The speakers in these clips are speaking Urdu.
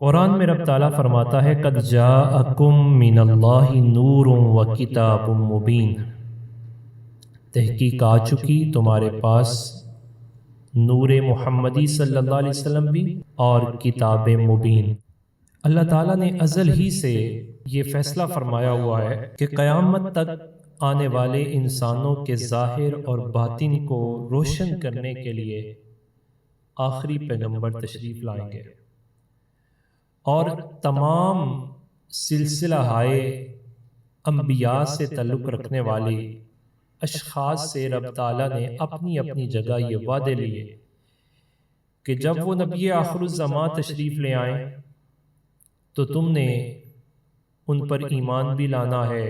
قرآن میں رب تعالیٰ فرماتا ہے قد جاءکم من اللہ نور و کتاب مبین، تحقیق آ چکی تمہارے پاس نور محمدی صلی اللہ علیہ وسلم بھی اور کتاب مبین۔ اللہ تعالیٰ نے ازل ہی سے یہ فیصلہ فرمایا ہوا ہے کہ قیامت تک آنے والے انسانوں کے ظاہر اور باطن کو روشن کرنے کے لیے آخری پیغمبر تشریف لائیں گے، اور تمام سلسلہ ہائے انبیاء سے تعلق رکھنے والے اشخاص سے رب تعالیٰ نے اپنی اپنی جگہ یہ وعدے لیے کہ جب وہ نبی آخر الزمان تشریف لے آئیں تو تم نے ان پر ایمان بھی لانا ہے،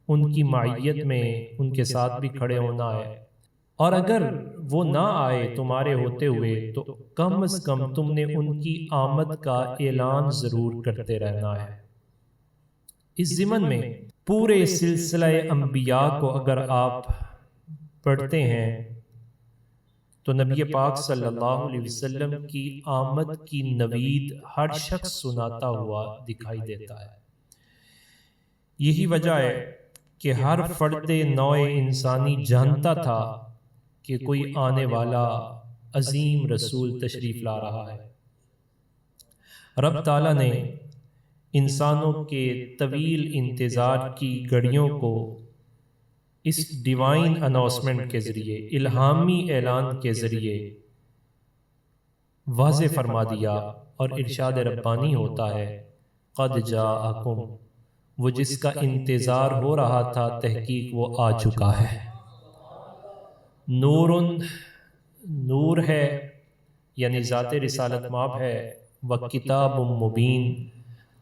ان کی معیت میں ان کے ساتھ بھی کھڑے ہونا ہے، اور اگر وہ نہ آئے تمہارے ہوتے ہوئے تو کم از کم تم نے ان کی آمد کا اعلان ضرور کرتے رہنا ہے۔ اس ضمن میں پورے سلسلہ انبیاء کو اگر آپ پڑھتے ہیں تو نبی پاک صلی اللہ علیہ وسلم کی آمد کی نوید ہر شخص سناتا ہوا دکھائی دیتا ہے۔ یہی وجہ ہے کہ ہر فرد نوع انسانی جانتا تھا کہ کوئی آنے والا عظیم رسول تشریف لا رہا ہے۔ رب تعالیٰ نے انسانوں کے طویل انتظار کی گھڑیوں کو اس ڈیوائن اناؤنسمنٹ کے ذریعے، الہامی اعلان کے ذریعے واضح فرما دیا، اور ارشاد ربانی ہوتا ہے قد جاءکم، وہ جس کا انتظار ہو رہا تھا تحقیق وہ آ چکا ہے۔ نور ہے یعنی ذات رسالت ماب ہے، و کتاب مبین،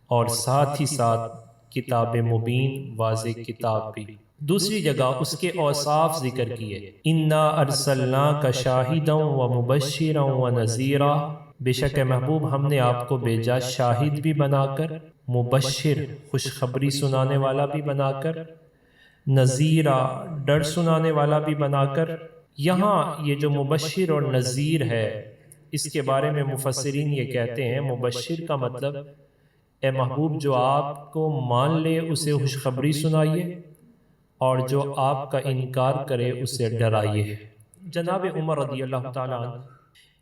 اور ساتھ ہی ساتھ کتاب مبین واضح کتاب بھی۔ دوسری جگہ اس کے اوصاف ذکر کیے، انا ارسلناک شاہدا و مبشرا و نذیرا، بے شک محبوب ہم نے آپ کو بھیجا شاہد بھی بنا کر، مبشر خوشخبری سنانے والا بھی بنا کر، نذیرا ڈر سنانے والا بھی بنا کر۔ یہاں یہ جو مبشر اور نذیر ہے، اس کے بارے میں مفسرین یہ کہتے ہیں مبشر کا مطلب اے محبوب جو آپ کو مان لے اسے خوشخبری سنائیے، اور جو آپ کا انکار کرے اسے ڈرائیے۔ جناب عمر رضی اللہ تعالیٰ عنہ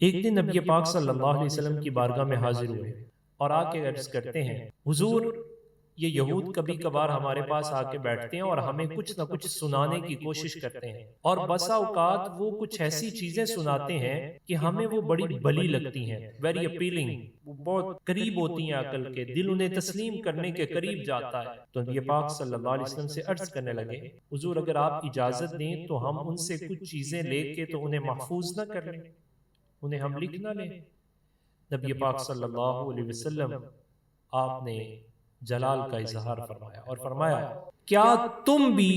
ایک دن نبی پاک صلی اللہ علیہ وسلم کی بارگاہ میں حاضر ہوئے اور آ کے عرض کرتے ہیں حضور، یہ یہود کبھی کبھار ہمارے پاس آ کے بیٹھتے ہیں اور ہمیں کچھ نہ کچھ سنانے کی کوشش کرتے ہیں، اور بسا اوقات وہ کچھ ایسی چیزیں سناتے ہیں کہ ہمیں وہ بڑی بلی لگتی ہیں، ویری اپیلنگ، وہ بہت قریب ہوتی ہیں عقل کے، دل انہیں تسلیم کرنے کے قریب جاتا ہے۔ تو نبی پاک صلی اللہ علیہ وسلم سے عرض کرنے لگے حضور اگر آپ اجازت دیں تو ہم ان سے کچھ چیزیں لے کے تو انہیں محفوظ نہ کر لیں، انہیں ہم لکھ نہ لیں۔ نبی پاک صلی اللہ علیہ وسلم آپ نے جلال کا اظہار فرمایا اور فرمایا کیا تم بھی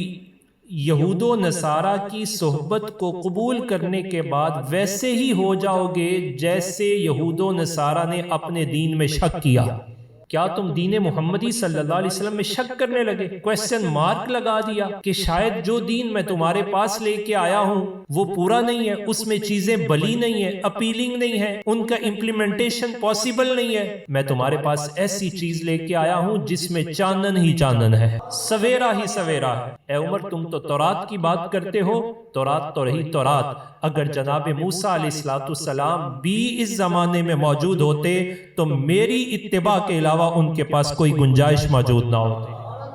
یہود و نصارہ کی صحبت کو قبول کرنے کے بعد ویسے ہی ہو جاؤ گے جیسے یہود و نصارہ نے اپنے دین میں شک کیا؟ کیا تم دین محمدی صلی اللہ علیہ وسلم میں شک کرنے لگے، کویسچن مارک لگا دیا کہ شاید جو دین میں تمہارے پاس لے کے آیا ہوں وہ پورا نہیں ہے، اس میں چیزیں بلی نہیں ہیں، اپیلنگ نہیں ہے، ان کا امپلیمنٹیشن پاسبل نہیں ہے۔ میں تمہارے پاس ایسی چیز لے کے آیا ہوں جس میں چاندن ہی چاندن ہے، سویرا ہی سویرا ہے۔ اے عمر تم تو تورات کی بات کرتے ہو، تورات تو رہی تورات، اگر جناب موسیٰ علیہ السلام بھی اس زمانے میں موجود ہوتے تو میری اتباع کے علاوہ ان کے پاس کوئی گنجائش موجود نہ ہوتی۔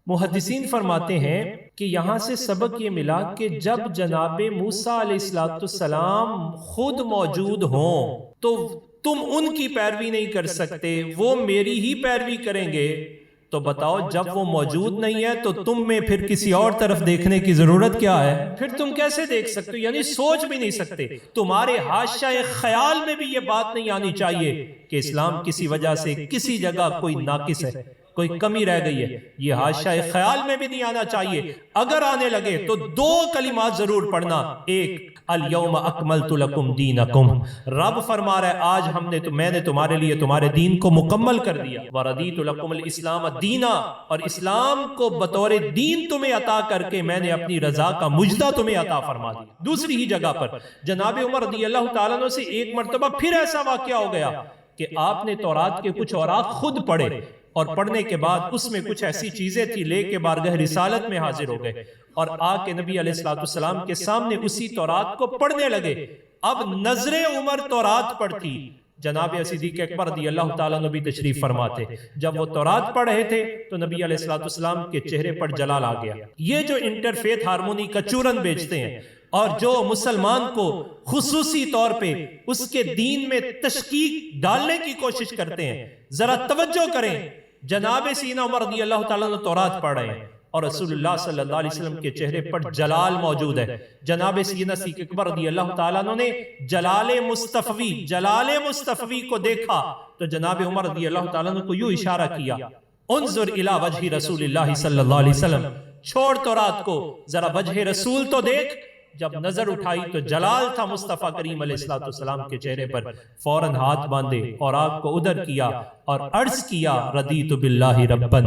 محدثین فرماتے ہیں کہ یہاں سے سبق یہ ملا کہ جب جناب موسیٰ علیہ السلام خود موجود ہوں تو تم ان کی پیروی نہیں کر سکتے، وہ میری ہی پیروی کریں گے۔ تو بتاؤ جب وہ موجود نہیں ہے تو تم میں پھر کسی اور طرف دیکھنے کی ضرورت کیا ہے؟ پھر تم کیسے دیکھ سکتے ہو؟ یعنی سوچ بھی نہیں سکتے۔ تمہارے حاشیہ خیال میں بھی یہ بات نہیں آنی چاہیے کہ اسلام کسی وجہ سے کسی جگہ کوئی ناقص ہے، کوئی کمی رہ گئی ہے، یہ حاشیہ خیال میں بھی نہیں آنا چاہیے۔ اگر آنے لگے تو دو کلمات ضرور پڑھنا، ایک الیوم اکملت لکم دینکم، رب فرما رہا ہے آج میں نے تمہارے لیے تمہارے دین کو مکمل کر دیا، وردیت لکم الاسلام دینا، اور اسلام کو بطور دین تمہیں عطا کر کے میں نے اپنی رضا کا مجدہ تمہیں عطا فرما دیا۔ دوسری ہی جگہ پر جناب عمر رضی اللہ تعالیٰ عنہ سے ایک مرتبہ پھر ایسا واقعہ ہو گیا کہ آپ نے تورات کے کچھ اوراق خود پڑھے اور پڑھنے کے بعد اس میں کچھ ایسی چیزیں تھی لے کے بارگاہ رسالت میں حاضر ہو گئے اور آ کے نبی علیہ السلام کے سامنے اسی تورات کو پڑھنے لگے۔ اب نظر عمر تورات پڑھتی، جناب صدیق اکبر رضی اللہ تعالیٰ نبی تشریف فرماتے، جب وہ تورات پڑھ رہے تھے تو نبی علیہ السلام کے چہرے پر جلال آ گیا۔ یہ جو انٹرفیتھ ہارمونی کا چورن بیچتے ہیں اور جو مسلمان کو خصوصی طور پہ اس کے دین میں تشکیک ڈالنے کی کوشش کرتے ہیں، ذرا توجہ کریں، جناب سیدنا عمر رضی اللہ تعالیٰ نے تورات پڑھ رہے ہیں اور رسول اللہ صلی اللہ علیہ وسلم کے چہرے پر جلال موجود ہے۔ جناب سیدنا صدیق اکبر رضی اللہ تعالیٰ نے جلال مصطفی کو دیکھا تو جناب عمر رضی اللہ تعالیٰ کو یوں اشارہ کیا، انظر الی وجہ رسول اللہ صلی اللہ علیہ وسلم، چھوڑ تورات کو، ذرا وجہ رسول تو دیکھ۔ جب نظر اٹھائی تو جلال تھا مصطفیٰ کریم علیہ السلام کے چہرے پر، فوراً ہاتھ باندھے اور آپ کو ادھر کیا اور عرض کیا، رضیت باللہ ربا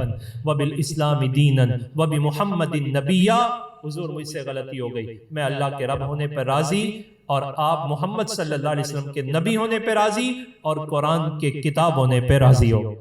وبالاسلام دینا وبمحمد نبیا۔ حضور مجھ سے غلطی ہو گئی، میں اللہ کے رب ہونے پر راضی اور آپ محمد صلی اللہ علیہ وسلم کے نبی ہونے پہ راضی اور قرآن کے کتاب ہونے پہ راضی ہو۔